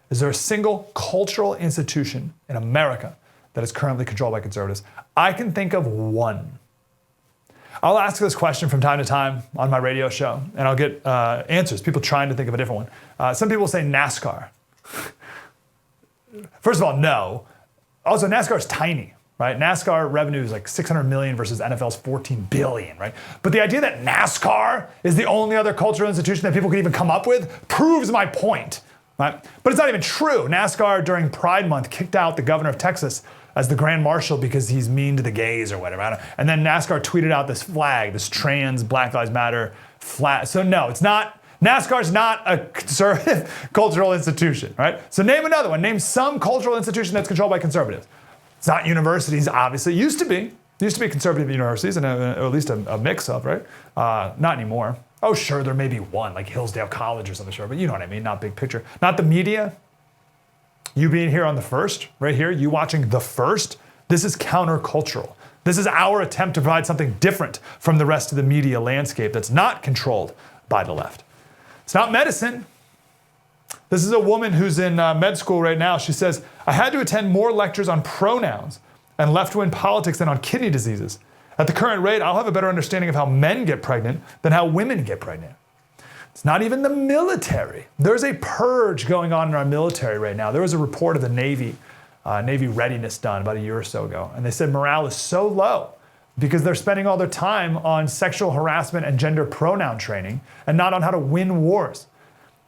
Is there a single cultural institution in America that is currently controlled by conservatives? I can think of one. I'll ask this question from time to time on my radio show, and I'll get answers, people trying to think of a different one. Some people say NASCAR. First of all, no. Also, NASCAR is tiny, right? NASCAR revenue is like 600 million versus NFL's 14 billion, right? But the idea that NASCAR is the only other cultural institution that people could even come up with proves my point, right? But it's not even true. NASCAR during Pride Month kicked out the governor of Texas as the Grand Marshal because he's mean to the gays or whatever. And then NASCAR tweeted out this flag, this trans Black Lives Matter flag. So no, it's not, NASCAR's not a conservative cultural institution, right? So name another one. Name some cultural institution that's controlled by conservatives. It's not universities, obviously. It used to be conservative universities, and or at least a mix of, right? Not anymore. Oh, sure, there may be one, like Hillsdale College or something, sure, but you know what I mean, not big picture. Not the media. You being here on The First, right here, you watching The First, this is countercultural. This is our attempt to provide something different from the rest of the media landscape that's not controlled by the left. It's not medicine. This is a woman who's in med school right now. She says, I had to attend more lectures on pronouns and left-wing politics than on kidney diseases. At the current rate, I'll have a better understanding of how men get pregnant than how women get pregnant. It's not even the military. There's a purge going on in our military right now. There was a report of the Navy readiness done about a year or so ago. And they said morale is so low because they're spending all their time on sexual harassment and gender pronoun training and not on how to win wars.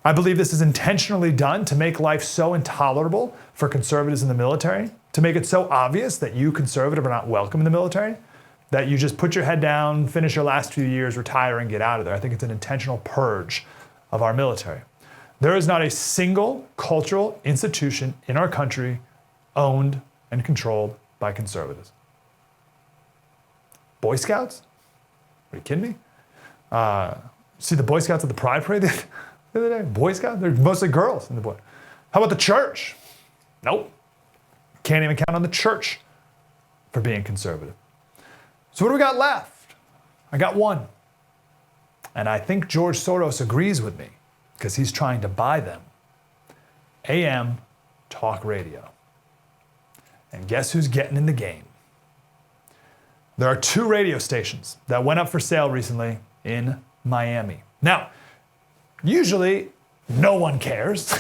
I believe this is intentionally done to make life so intolerable for conservatives in the military, to make it so obvious that you conservative are not welcome in the military, that you just put your head down, finish your last few years, retire, and get out of there. I think it's an intentional purge of our military. There is not a single cultural institution in our country owned and controlled by conservatives. Boy Scouts? Are you kidding me? See the Boy Scouts at the Pride Parade the other day? Boy Scouts? They're mostly girls in the boy. How about the church? Nope. Can't even count on the church for being conservative. So what do we got left? I got one. And I think George Soros agrees with me because he's trying to buy them. AM talk radio. And guess who's getting in the game? There are 2 radio stations that went up for sale recently in Miami. Now, usually no one cares.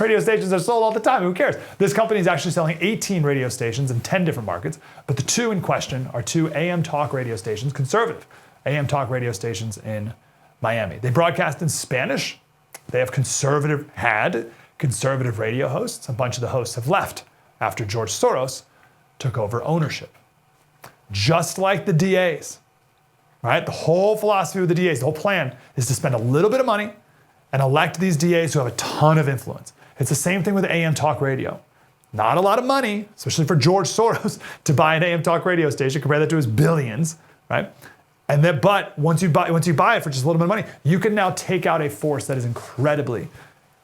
Radio stations are sold all the time. Who cares? This company is actually selling 18 radio stations in 10 different markets, but the 2 in question are 2 AM talk radio stations, conservative AM talk radio stations in Miami. They broadcast in Spanish. They have conservative radio hosts. A bunch of the hosts have left after George Soros took over ownership. Just like the DAs, right? The whole philosophy of the DAs, the whole plan is to spend a little bit of money and elect these DAs who have a ton of influence. It's the same thing with AM talk radio. Not a lot of money, especially for George Soros, to buy an AM talk radio station. Compare that to his billions, right? And then, but once you buy it for just a little bit of money, you can now take out a force that is incredibly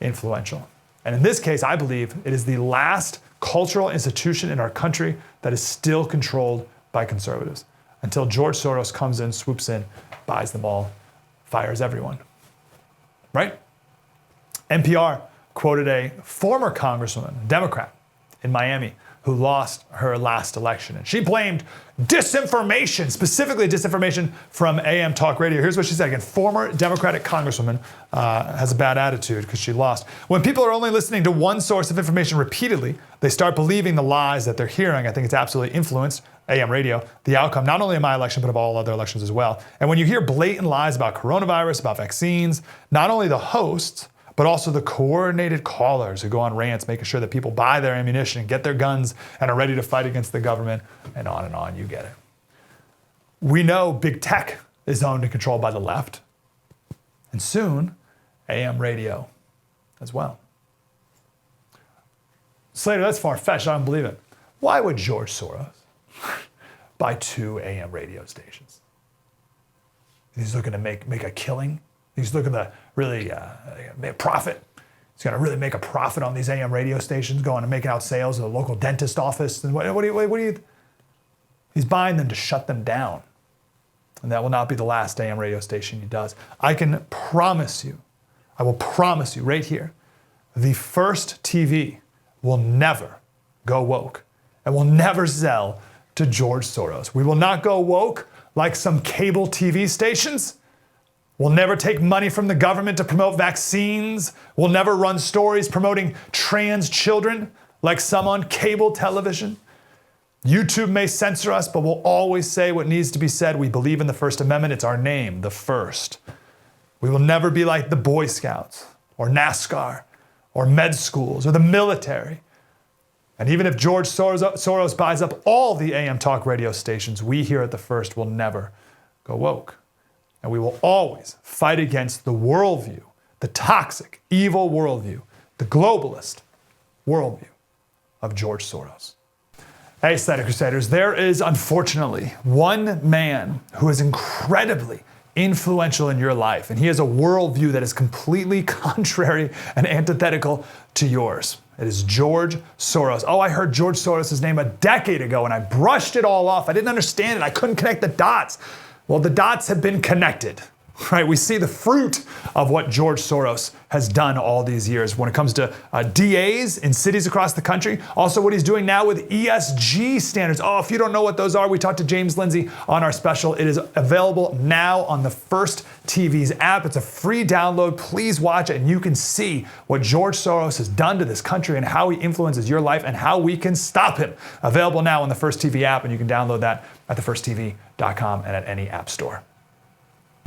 influential. And in this case, I believe it is the last cultural institution in our country that is still controlled by conservatives until George Soros comes in, swoops in, buys them all, fires everyone. Right? NPR quoted a former congresswoman, a Democrat in Miami, who lost her last election. And she blamed disinformation, specifically disinformation from AM talk radio. Here's what she said again. Former Democratic congresswoman has a bad attitude because she lost. When people are only listening to one source of information repeatedly, they start believing the lies that they're hearing. I think it's absolutely influenced AM radio, the outcome, not only in my election, but of all other elections as well. And when you hear blatant lies about coronavirus, about vaccines, not only the hosts, but also the coordinated callers who go on rants, making sure that people buy their ammunition, get their guns, and are ready to fight against the government, and on, you get it. We know big tech is owned and controlled by the left, and soon, AM radio as well. Slater, that's far-fetched, I don't believe it. Why would George Soros buy 2 AM radio stations? He's looking to make a killing. He's looking to really make a profit. He's going to really make a profit on these AM radio stations, going and making out sales at a local dentist office. And what do you? He's buying them to shut them down. And that will not be the last AM radio station he does. I can promise you, I will promise you right here, the First TV will never go woke and will never sell to George Soros. We will not go woke like some cable TV stations. We'll never take money from the government to promote vaccines. We'll never run stories promoting trans children like some on cable television. YouTube may censor us, but we'll always say what needs to be said. We believe in the First Amendment. It's our name, the First. We will never be like the Boy Scouts or NASCAR or med schools or the military. And even if George Soros buys up all the AM talk radio stations, we here at the First will never go woke. And we will always fight against the worldview, the toxic, evil worldview, the globalist worldview of George Soros. Hey, Slater Crusaders, there is unfortunately one man who is incredibly influential in your life, and he has a worldview that is completely contrary and antithetical to yours. It is George Soros. Oh, I heard George Soros' name a decade ago, and I brushed it all off. I didn't understand it. I couldn't connect the dots. Well, the dots have been connected, right? We see the fruit of what George Soros has done all these years when it comes to DAs in cities across the country. Also what he's doing now with ESG standards. Oh, if you don't know what those are, we talked to James Lindsay on our special. It is available now on the First TV's app. It's a free download. Please watch it and you can see what George Soros has done to this country and how he influences your life and how we can stop him. Available now on the First TV app, and you can download that at thefirsttv.com and at any app store.